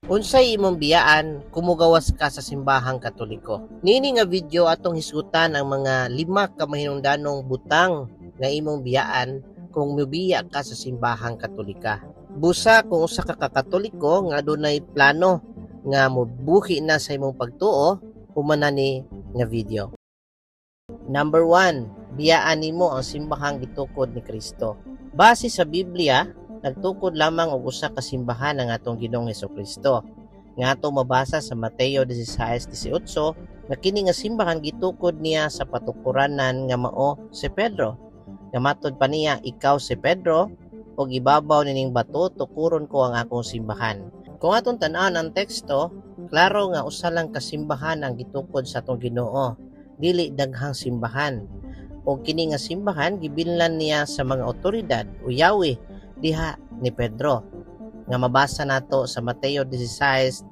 Unsay imong biyaan kumugawas ka sa simbahang Katoliko? Nini nga video atong hisgutan ang mga 5 ka mahinungdanong butang nga imong biyaan kung mobiya ka sa simbahang Katolika. Busa kung usa ka Katoliko nga adunay plano nga mobuhi na sa imong pagtuo, humana ni nga video. Number 1, biyaan nimo ang simbahang gitukod ni Kristo. Base sa Biblia, nagtukod lamang og usa ka simbahan ang atong Ginoong Hesukristo. Nga ato mabasa sa Mateo 16:18 nga kini nga simbahan gitukod niya sa patukuranan nga mao si Pedro. Nga matud pa niya, ikaw si Pedro, ug ibabaw nining bato tukuron ko ang akong simbahan. Kung atong tan-awon ang teksto, klaro nga usa lang ka simbahan ang gitukod sa atong Ginoo, dili daghang simbahan. O kini nga simbahan gibilan niya sa mga otoridad o yawi diha ni Pedro nga mabasa nato sa Mateo 16:19.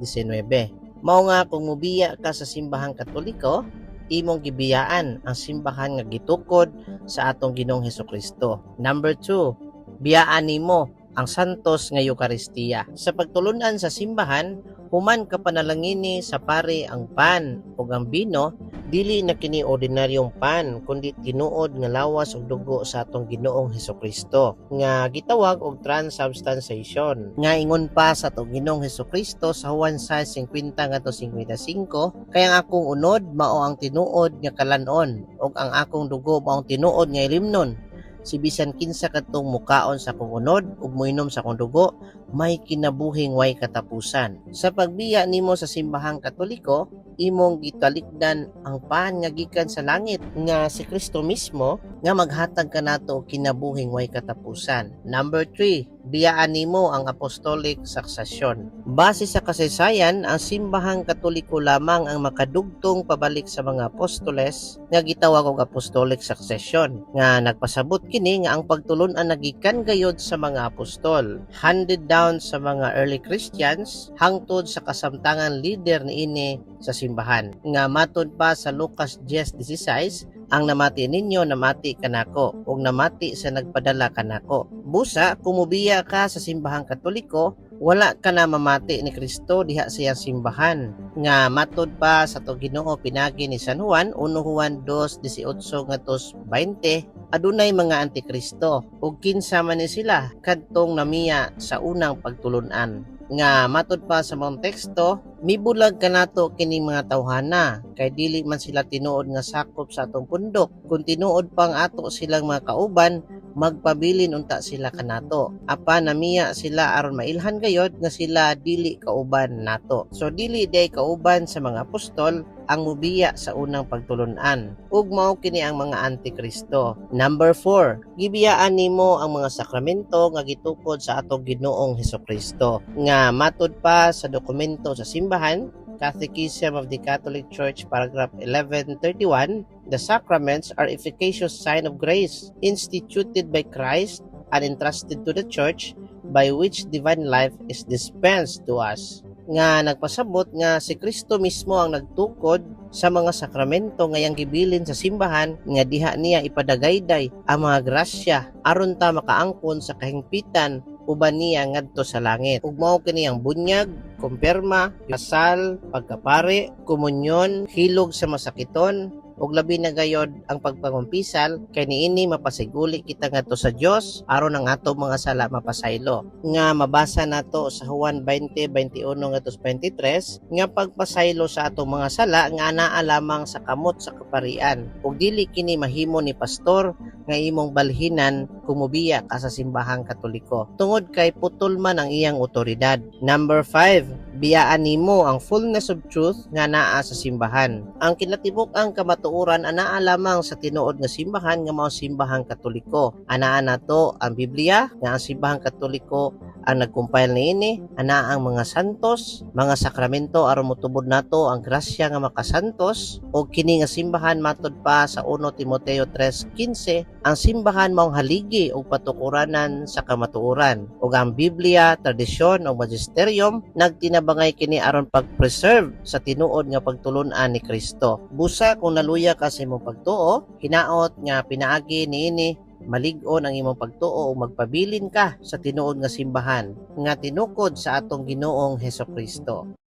Mao nga kung mubiya ka sa simbahang Katoliko, imong gibiyaan ang simbahan nga gitukod sa atong Ginoong Hesukristo. Number 2, biyaan nimo ang santos nga Eucharistia. Sa pagtulunan sa simbahan, human ka panalangini sa pari ang pan ug ang bino, dili na kini ordinaryong pan kundi tinuod nga lawas ug dugo sa atong Ginoong Hesukristo nga gitawag og transubstantiation. Nga ingon pa sa atong Ginoong Hesukristo sa Juan 6:50-55, kay ang akong unod mao ang tinuod nga kalanon ug ang akong dugo mao ang tinuod nga ilimnon. Si bisan kinsa kadtong mukaon sa akong unod ug moinom sa akong dugo, may kinabuhing way katapusan. Sa pagbiya nimo sa simbahang Katoliko, imong gitalikdan ang pan nga gikan sa langit nga si Kristo mismo nga maghatag kanato og kinabuhing way katapusan. Number 3, biyaan nimo ang apostolic succession. Base sa kasaysayan, ang simbahang Katoliko lamang ang makadugtong pabalik sa mga apostoles nga gitawag og apostolic succession, nga nagpasabot kini nga ang pagtulon-an nagikan gayod sa mga apostol, handed down sa mga early Christians hangtod sa kasamtangan leader niini sa simbahan. Nga matud pa sa Lucas 10:16, ang namati ninyo namati kanako ug namati sa nagpadala kanako. Busa kumubiya ka sa simbahang Katoliko, wala ka na mamati ni Kristo diha sa iyang simbahan. Nga matud pa sa to Ginoo pinagi ni San Juan 1 Juan 2:18-20, adunay mga antikristo ug kinsa man ni sila kadtong namiya sa unang pagtulon-an. Nga matud pa sa mga teksto, mibulag kanato kining mga tawhana kay dili man sila tinuod nga sakop sa atong pundok. Kung tinuod pang ato silang mga kauban, magpabilin unta sila kanato. Apa namiya sila aron mailhan gayod nga sila dili kauban nato. So dili day kauban sa mga apostol ang mubiya sa unang pagtulon-an. Ug mao kini ang mga antikristo. Number 4, gibiyaan nimo ang mga sakramento nga gitukod sa atong Ginoong Hesukristo. Nga matud pa sa dokumento sa simbahan, Catechism of the Catholic Church, paragraph 1131, the sacraments are efficacious sign of grace instituted by Christ and entrusted to the Church, by which divine life is dispensed to us. Nga nagpasabot nga si Kristo mismo ang nagtukod sa mga sakramento ngayang gibilin sa simbahan nga diha niya ipadagayday ang mga grasya aron ta makaangkon sa kahingpitan uban niya ngadto sa langit. Ug mao kini ang bunyag, kumpirma, kasal, pagkapari, komunyon, hilog sa masakiton, ug labi na gayod ang pagpangumpisal kay niini mapasiguli kita ngadto sa Dios aron ang ato mga sala mapasaylo. Nga mabasa nato sa Juan 20:21-23 nga pagpasaylo sa ato mga sala nga anaa lamang sa kamot sa kaparian ug dili kini mahimo ni pastor nga imong balhinan kumubiya ka sa simbahang Katoliko tungod kay putol man ang iyang otoridad. Number 5, biyaan nimo ang fullness of truth nga naa sa simbahan. Ang kinatibuk-ang kamatuoran anaa lamang sa tinuod nga simbahan nga mao simbahang Katoliko. Anaa nato ang Biblia nga ang simbahang Katoliko ang nagkumpile niini, ana ang mga santos, mga sakramento aron motubod nato ang grasya nga makasantos o kini nga simbahan matud pa sa 1 Timoteo 3:15, ang simbahan maong haligi o patukuranan sa kamatuoran ug ang Biblia, tradisyon o magisterium nagtinabangay kini aron pag-preserve sa tinuod nga pagtulon-an ni Kristo. Busa kung naluya ka sa imong pagtuo, hinaot nga pinaagi niini malig-on ang imong pagtuo o magpabilin ka sa tinuod nga simbahan nga tinukod sa atong Ginoong Hesukristo.